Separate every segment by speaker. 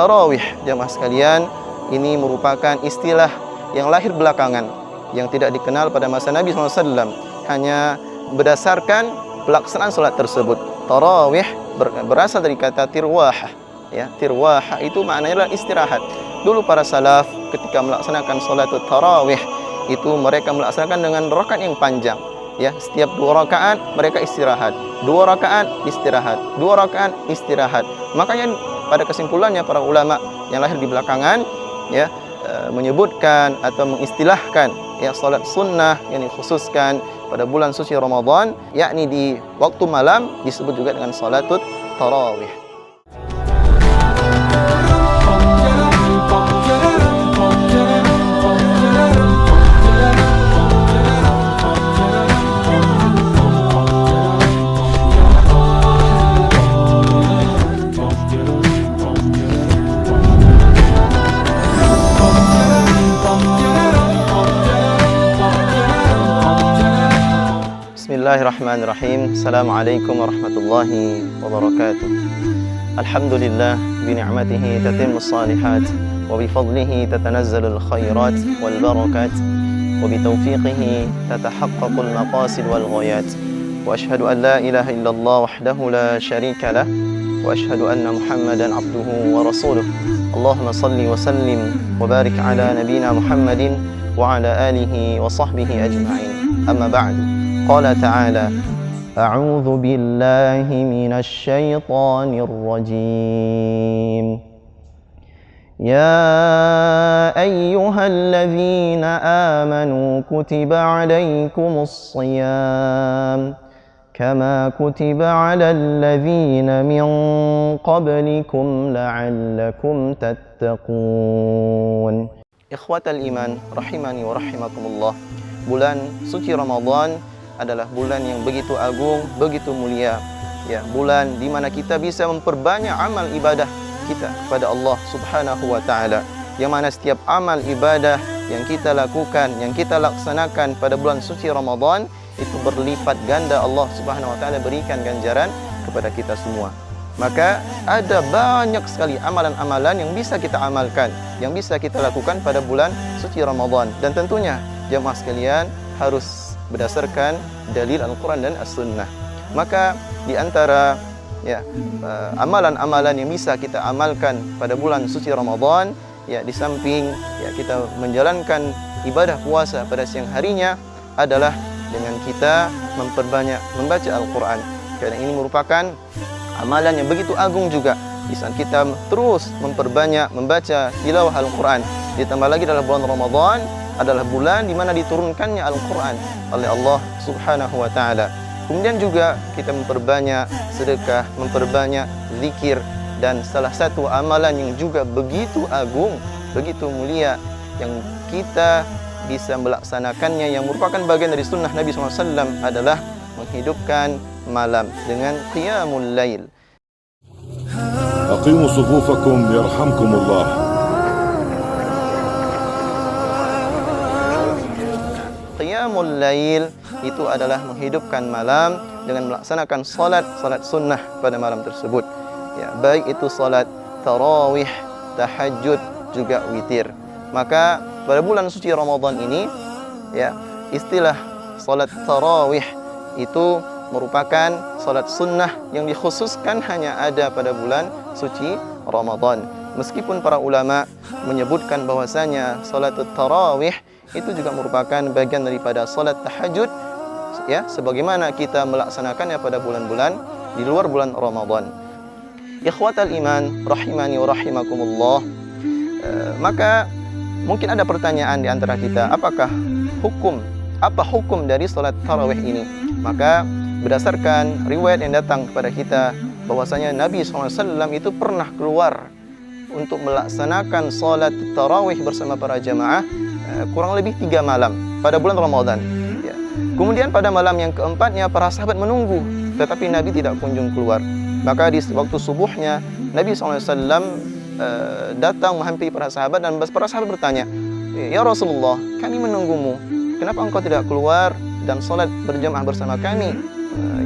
Speaker 1: tarawih, jamaah sekalian, ini merupakan istilah yang lahir belakangan, yang tidak dikenal pada masa Nabi SAW, hanya berdasarkan pelaksanaan solat tersebut. Tarawih berasal dari kata tirwah. Ya, tirwah itu maknanya adalah istirahat. Dulu para salaf ketika melaksanakan salatul tarawih itu mereka melaksanakan dengan rakaat yang panjang. Ya, setiap 2 rakaat mereka istirahat, 2 rakaat istirahat, 2 rakaat istirahat. Makanya pada kesimpulannya para ulama yang lahir di belakangan ya menyebutkan atau mengistilahkan ya salat sunnah yang dikhususkan pada bulan suci Ramadan, yakni di waktu malam, disebut juga dengan salatul tarawih. Bismillahirrahmanirrahim. Assalamualaikum warahmatullahi wabarakatuh. Alhamdulillah bi ni'matihi tatimmus salihat wa bi fadlihi tatanazzalul khairat wal barakat wa bi tawfiqihi tatahaqqaqul maqasid wal ghayat. Wa ashhadu an la ilaha illallah wahdahu la syarika lah wa ashhadu anna Muhammadan abduhu wa rasuluh. Allahumma salli wa sallim wa barik ala nabiyyina Muhammadin wa ala alihi wa sahbihi ajma'in. Amma ba'du. Qala ta'ala A'udzu billahi minasy syaithanir rajim. Ya ayyuhalladzina amanu kutiba 'alaikumus shiyam kama kutiba 'alal ladzina min qablikum la'allakum tattaqun. Ikhwatal iman rahimani wa rahimakumullah. Bulan suci Ramadan adalah bulan yang begitu agung, begitu mulia. Ya, bulan di mana kita bisa memperbanyak amal ibadah kita kepada Allah Subhanahu wa taala. Yang mana setiap amal ibadah yang kita lakukan, yang kita laksanakan pada bulan suci Ramadan itu berlipat ganda Allah Subhanahu wa taala berikan ganjaran kepada kita semua. Maka ada banyak sekali amalan-amalan yang bisa kita amalkan, yang bisa kita lakukan pada bulan suci Ramadan, dan tentunya jamaah sekalian harus berdasarkan dalil Al-Quran dan As-Sunnah. Maka di antara ya amalan-amalan yang bisa kita amalkan pada bulan suci Ramadan, ya di samping ya kita menjalankan ibadah puasa pada siang harinya adalah dengan kita memperbanyak membaca Al-Quran. Karena ini merupakan amalan yang begitu agung juga. Di saat kita terus memperbanyak membaca tilawah Al-Quran, ditambah lagi dalam bulan Ramadan adalah bulan di mana diturunkannya Al-Quran oleh Allah Subhanahu wa taala. Kemudian juga kita memperbanyak sedekah, memperbanyak zikir, dan salah satu amalan yang juga begitu agung, begitu mulia yang kita bisa melaksanakannya yang merupakan bagian dari sunnah Nabi SAW adalah menghidupkan malam dengan qiyamul lail.
Speaker 2: Aqimu sufufakum yarhamkumullah.
Speaker 1: Qiyamul lail itu adalah menghidupkan malam dengan melaksanakan salat sunnah pada malam tersebut. Ya, baik itu salat tarawih, tahajud, juga witir. Maka pada bulan suci Ramadan ini ya, istilah salat tarawih itu merupakan salat sunnah yang dikhususkan hanya ada pada bulan suci Ramadan. Meskipun para ulama menyebutkan bahwasanya salatul tarawih itu juga merupakan bagian daripada salat tahajud ya, sebagaimana kita melaksanakannya pada bulan-bulan di luar bulan Ramadan. Ikhwatal iman rahimani wa rahimakumullah. Maka mungkin ada pertanyaan di antara kita, apa hukum dari salat tarawih ini? Maka berdasarkan riwayat yang datang kepada kita bahwasanya Nabi SAW itu pernah keluar untuk melaksanakan salat tarawih bersama para jamaah kurang lebih 3 malam pada bulan Ramadan ya. Kemudian pada malam yang keempatnya para sahabat menunggu, tetapi Nabi tidak kunjung keluar. Maka di waktu subuhnya Nabi SAW datang menghampiri para sahabat, dan para sahabat bertanya, "Ya Rasulullah, kami menunggumu, kenapa engkau tidak keluar dan salat berjamaah bersama kami?"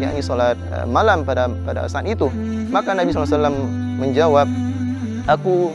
Speaker 1: Yakni salat malam pada saat itu. Maka Nabi SAW menjawab, "Aku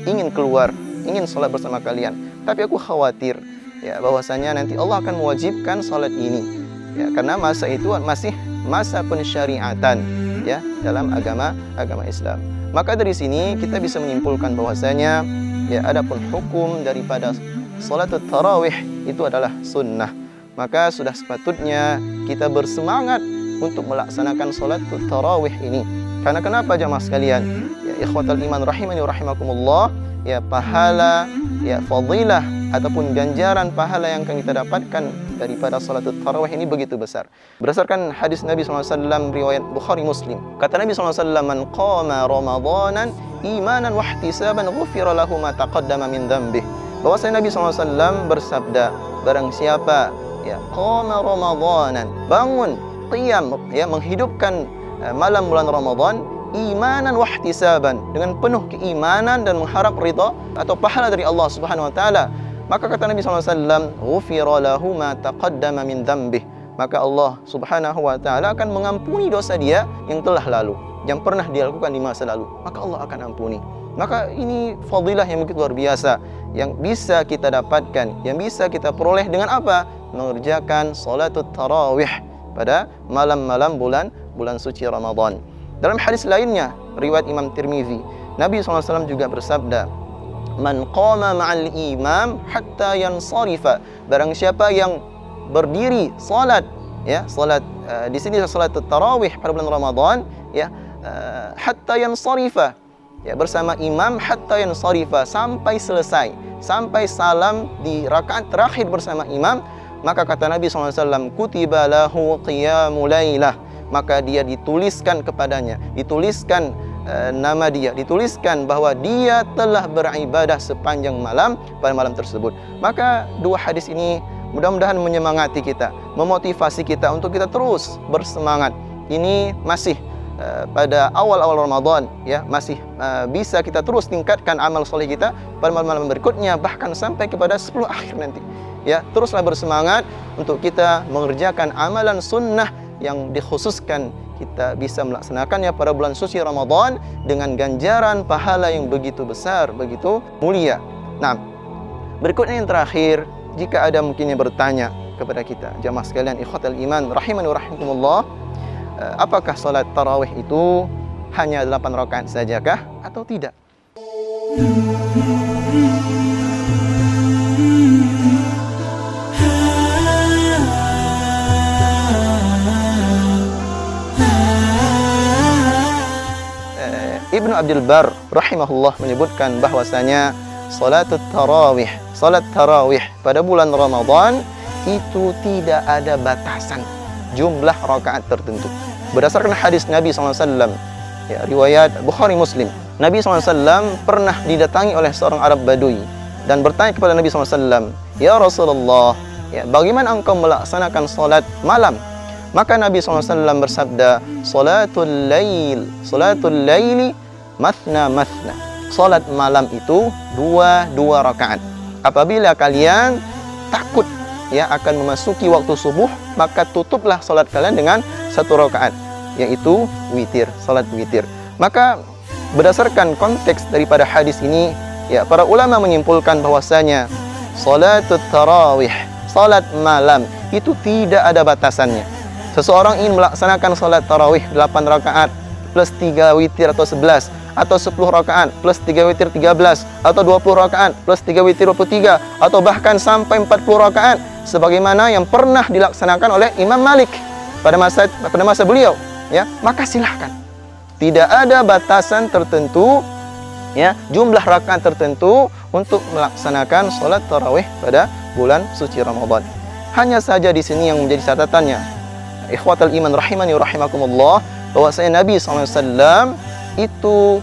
Speaker 1: ingin keluar, ingin sholat bersama kalian. Tapi aku khawatir ya bahwasanya nanti Allah akan mewajibkan sholat ini. Ya, karena masa itu masih masa pensyariatan ya dalam agama Islam. Maka dari sini kita bisa menyimpulkan bahwasanya ya adapun hukum daripada salat tarawih itu adalah sunnah. Maka sudah sepatutnya kita bersemangat untuk melaksanakan salat tarawih ini. Karena kenapa jamaah sekalian? Ya ikhwatal iman rahimani wa rahimakumullah, ya pahala, ya fadilah ataupun ganjaran pahala yang akan kita dapatkan daripada salat tarawih ini begitu besar. Berdasarkan hadis Nabi SAW riwayat Bukhari Muslim, kata Nabi SAW, man qama ramadanan imanan wa ihtisaban ghufira lahu ma taqaddama min dhanbih. Bahwasanya Nabi SAW bersabda, barang siapa ya qama ramadanan, bangun qiyam, ya menghidupkan malam bulan Ramadan, imanan wa ihtisaban, dengan penuh keimanan dan mengharap ridha atau pahala dari Allah Subhanahu wa taala, maka kata Nabi SAW, ghufira lahu ma taqaddama min dhanbih, maka Allah Subhanahu wa taala akan mengampuni dosa dia yang telah lalu, yang pernah dia lakukan di masa lalu, maka Allah akan ampuni. Maka ini fadilah yang begitu luar biasa yang bisa kita dapatkan, yang bisa kita peroleh dengan apa? Mengerjakan salatut tarawih pada malam-malam bulan suci Ramadan. Dalam hadis lainnya, riwayat Imam Tirmizi, Nabi SAW juga bersabda, man qama ma'al imam hatta yansarifa, barang siapa yang berdiri salat, ya salat di sini salat tarawih pada bulan Ramadan, ya hatta yansarifa, ya bersama imam hatta yansarifa, sampai selesai, sampai salam di rakaat terakhir bersama imam, maka kata Nabi SAW, kutiba lahu qiyamul lailah, maka dia dituliskan kepadanya, dituliskan nama dia, dituliskan bahwa dia telah beribadah sepanjang malam pada malam tersebut. Maka dua hadis ini mudah-mudahan menyemangati kita, memotivasi kita untuk kita terus bersemangat. Ini masih pada awal-awal Ramadan, ya masih bisa kita terus tingkatkan amal soleh kita pada malam-malam berikutnya, bahkan sampai kepada 10 akhir nanti. Ya, teruslah bersemangat untuk kita mengerjakan amalan sunnah yang dikhususkan kita bisa melaksanakannya pada bulan suci Ramadan dengan ganjaran pahala yang begitu besar, begitu mulia. Nah, berikutnya yang terakhir, jika ada mungkin yang bertanya kepada kita, jamaah sekalian ikhwatal iman rahimani wa rahimakumullah, apakah salat tarawih itu hanya 8 rakaat sajakah atau tidak? Ibnu Abdul Bar rahimahullah menyebutkan bahwasanya salat tarawih pada bulan Ramadan itu tidak ada batasan jumlah rakaat tertentu. Berdasarkan hadis Nabi SAW, ya, riwayat Bukhari Muslim, Nabi SAW pernah didatangi oleh seorang Arab Badui dan bertanya kepada Nabi SAW, ya Rasulullah, ya, bagaimana engkau melaksanakan salat malam? Maka Nabi SAW bersabda, salatul laili mathna. Salat malam itu dua rakaat. Apabila kalian takut ya akan memasuki waktu subuh, maka tutuplah salat kalian dengan 1 rakaat, yaitu witir, salat witir. Maka berdasarkan konteks daripada hadis ini, ya para ulama menyimpulkan bahwasanya salatut tarawih, salat malam itu tidak ada batasannya. Seseorang ingin melaksanakan salat tarawih 8 rakaat plus 3 witir atau 11, atau 10 rakaat plus 3 witir 13, atau 20 rakaat plus 3 witir 23, atau bahkan sampai 40 rakaat sebagaimana yang pernah dilaksanakan oleh Imam Malik pada masa beliau, ya, maka silahkan. Tidak ada batasan tertentu, ya, jumlah rakaat tertentu untuk melaksanakan salat tarawih pada bulan suci Ramadan. Hanya saja di sini yang menjadi catatannya, ikhwatal iman rahimani wa rahimakumullah, bahwasanya Nabi SAW itu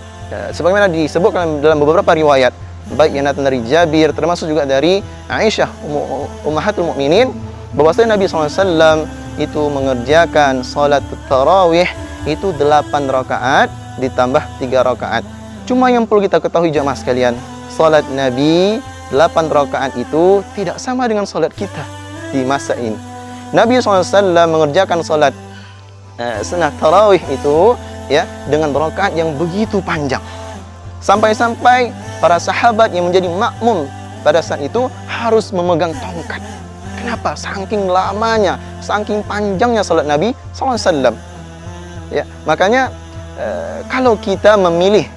Speaker 1: sebagaimana disebutkan dalam beberapa riwayat, baik yang datang dari Jabir termasuk juga dari Aisyah ummahatul mukminin, bahwasanya Nabi SAW itu mengerjakan salat tarawih itu 8 rakaat ditambah 3 rakaat. Cuma yang perlu kita ketahui jamaah sekalian, salat Nabi 8 rakaat itu tidak sama dengan salat kita di masa ini. Nabi SAW mengerjakan salat sunnah tarawih itu, ya, dengan rakaat yang begitu panjang. Sampai-sampai para sahabat yang menjadi makmum pada saat itu harus memegang tongkat. Kenapa? Saking lamanya, saking panjangnya salat Nabi SAW. Ya, makanya kalau kita memilih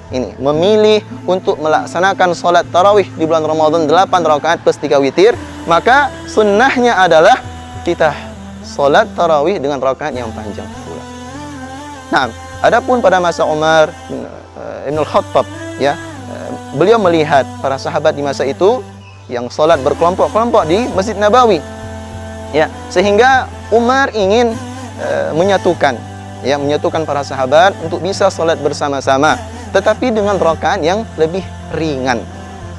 Speaker 1: untuk melaksanakan salat tarawih di bulan Ramadan 8 rakaat plus 3 witir, maka sunnahnya adalah kita salat tarawih dengan rakaat yang panjang pula. Nah, adapun pada masa Umar Ibn Al-Khattab, ya, beliau melihat para sahabat di masa itu yang salat berkelompok-kelompok di Masjid Nabawi, ya, sehingga Umar ingin menyatukan para sahabat untuk bisa salat bersama-sama, tetapi dengan rakaat yang lebih ringan,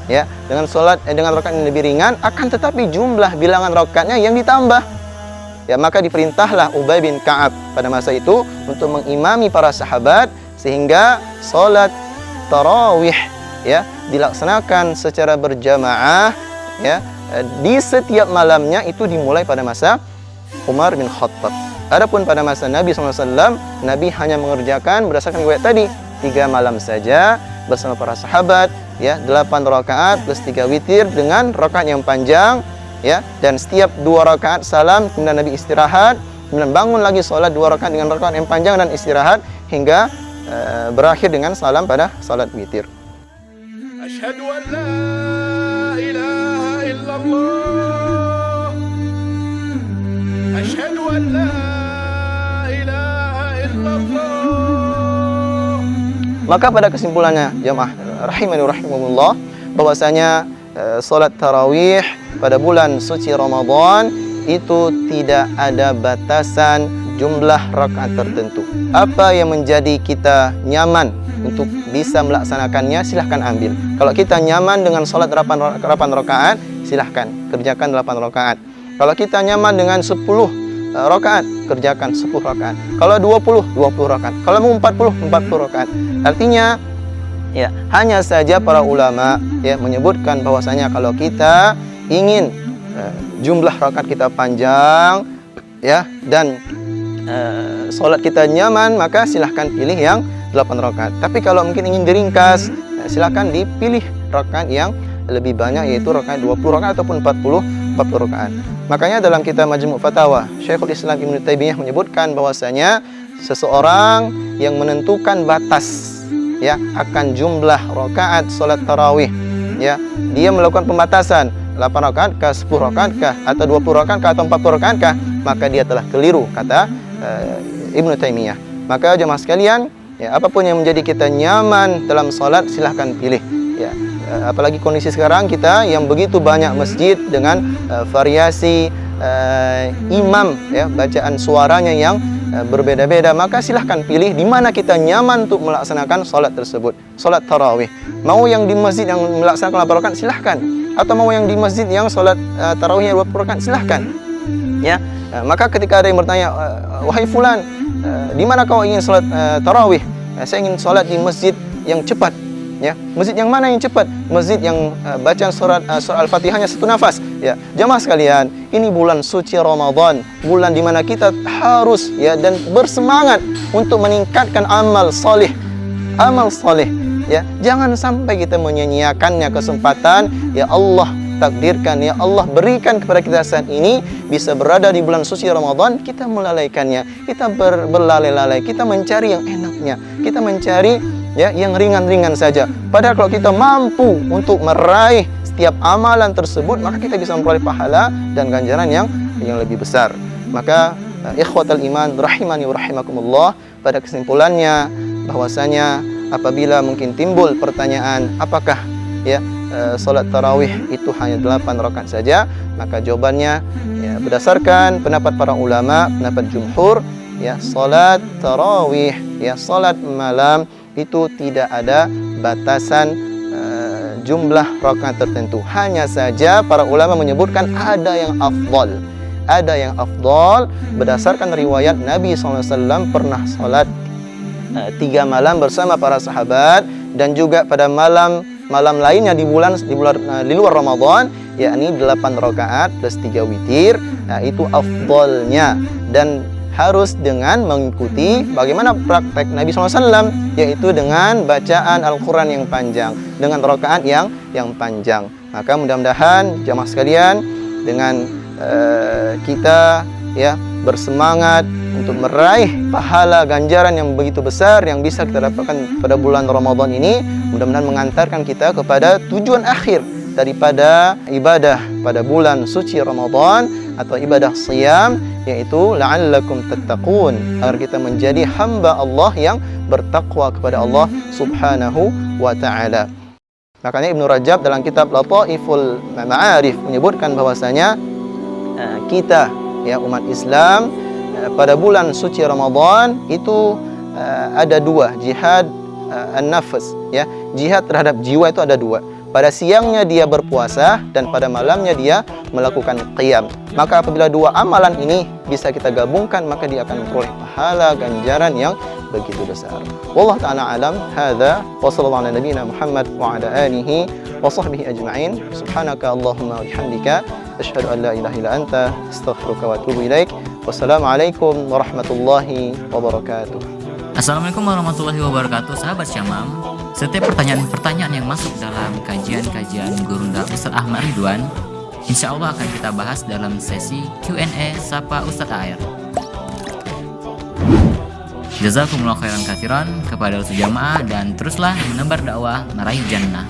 Speaker 1: ya, dengan rakaat yang lebih ringan, akan tetapi jumlah bilangan rakaatnya yang ditambah. Ya, maka diperintahlah Ubay bin Ka'ab pada masa itu untuk mengimami para sahabat sehingga salat tarawih, ya, dilaksanakan secara berjamaah, ya, di setiap malamnya. Itu dimulai pada masa Umar bin Khattab. Adapun pada masa Nabi SAW, Nabi hanya mengerjakan berdasarkan riwayat tadi 3 malam saja bersama para sahabat, ya, 8 rakaat plus 3 witir dengan rakaat yang panjang, ya, dan setiap 2 rakaat salam, kemudian Nabi istirahat, kemudian bangun lagi salat 2 rakaat dengan rakaat yang panjang dan istirahat hingga berakhir dengan salam pada salat witir. Asyhadu an la ilaha illallah. Asyhadu an la ilaha illallah. Maka pada kesimpulannya, jamaah rahimani rahimakumullah, bahwasanya salat tarawih pada bulan suci Ramadan itu tidak ada batasan jumlah rakaat tertentu. Apa yang menjadi kita nyaman untuk bisa melaksanakannya, silahkan ambil. Kalau kita nyaman dengan salat 8 rakaat, silahkan kerjakan 8 rakaat. Kalau kita nyaman dengan 10 rakaat, kerjakan 10 rakaat. Kalau 20 rakaat. Kalau mau 40 rakaat. Artinya, ya, hanya saja para ulama, ya, menyebutkan bahwasanya kalau kita ingin jumlah rakaat kita panjang, ya, dan salat kita nyaman, maka silahkan pilih yang 8 rakaat. Tapi kalau mungkin ingin diringkas, silahkan dipilih rakaat yang lebih banyak, yaitu rakaat 20 rakaat ataupun 40 rakaat. Makanya dalam kitab Majmu' Fatawa, Syekhul Islam Ibnu Taimiyah menyebutkan bahwasanya seseorang yang menentukan batas, ya, akan jumlah rakaat salat tarawih, ya, dia melakukan pembatasan 8 rakaat kah, 10 rakaat kah, atau 20 rakaat kah, atau 40 rakaat kah, maka dia telah keliru, kata Ibnu Taimiyah. Maka jemaah sekalian, ya, apapun yang menjadi kita nyaman dalam salat, silahkan pilih, ya. Apalagi kondisi sekarang kita yang begitu banyak masjid dengan variasi imam, ya, bacaan suaranya yang berbeda-beda, maka silahkan pilih di mana kita nyaman untuk melaksanakan salat tersebut. Salat tarawih, mau yang di masjid yang melaksanakan 8 rakaat, silahkan, atau mau yang di masjid yang salat tarawihnya 20 rakaat, silahkan, ya. Maka ketika ada yang bertanya, wahai fulan, di mana kau ingin salat tarawih? Saya ingin salat di masjid yang cepat. Ya, masjid yang mana yang cepat? Masjid yang bacaan surah Al-Fatihahnya 1 nafas. Ya, jamaah sekalian, ini bulan suci Ramadan, bulan di mana kita harus, ya, dan bersemangat untuk meningkatkan amal soleh. Amal soleh, ya, jangan sampai kita menyia-nyiakannya kesempatan. Ya Allah takdirkan, ya Allah berikan kepada kita saat ini bisa berada di bulan suci Ramadan, kita melalaikannya, kita berlalai-lalai, kita mencari yang enaknya, kita mencari, ya, yang ringan-ringan saja. Padahal kalau kita mampu untuk meraih setiap amalan tersebut, maka kita bisa memperoleh pahala dan ganjaran yang lebih besar. Maka ikhwatal iman rahimani wa rahimakumullah, pada kesimpulannya bahwasanya apabila mungkin timbul pertanyaan apakah, ya, salat tarawih itu hanya 8 rakaat saja, maka jawabannya, ya, berdasarkan pendapat para ulama, pendapat jumhur, ya, salat tarawih, ya, salat malam itu tidak ada batasan jumlah rakaat tertentu. Hanya saja para ulama menyebutkan ada yang afdal. Ada yang afdal berdasarkan riwayat Nabi SAW pernah salat 3 malam bersama para sahabat, dan juga pada malam lainnya di luar Ramadan, yakni 8 rakaat plus 3 witir. Nah, itu afdalnya, dan harus dengan mengikuti bagaimana praktek Nabi SAW, yaitu dengan bacaan Al-Quran yang panjang, dengan rakaat yang panjang. Maka mudah-mudahan jamaah sekalian, dengan kita ya bersemangat untuk meraih pahala ganjaran yang begitu besar yang bisa kita dapatkan pada bulan Ramadan ini, mudah-mudahan mengantarkan kita kepada tujuan akhir daripada ibadah pada bulan suci Ramadan atau ibadah siyam, yaitu la'allakum tattaqun, agar kita menjadi hamba Allah yang bertakwa kepada Allah Subhanahu wa taala. Makanya Ibnu Rajab dalam kitab Lataiful Ma'arif menyebutkan bahwasanya kita ya umat Islam pada bulan suci Ramadan itu ada dua, jihad an-nafs ya, jihad terhadap jiwa itu ada dua. Pada siangnya dia berpuasa dan pada malamnya dia melakukan qiyam. Maka apabila dua amalan ini bisa kita gabungkan, maka dia akan memperoleh pahala ganjaran yang begitu besar. Wallahu ta'ala alam. Hadza wa sallallahu ala nabiyyina Muhammad wa ala alihi wa sahbihi ajma'in. Subhanaka Allahumma wa bihamdika asyhadu an la ilaha illa anta astaghfiruka wa atubu ilaik. Wassalamualaikum warahmatullahi wabarakatuh.
Speaker 3: Assalamualaikum warahmatullahi wabarakatuh, sahabat Syamam. Setiap pertanyaan-pertanyaan yang masuk dalam kajian-kajian Gurunda Ustadz Ahmad Ridwan, insya Allah akan kita bahas dalam sesi Q&A Sapa Ustadz AR. Jazakumullah khairan katsiran kepada seluruh jamaah, dan teruslah menebar dakwah meraih jannah.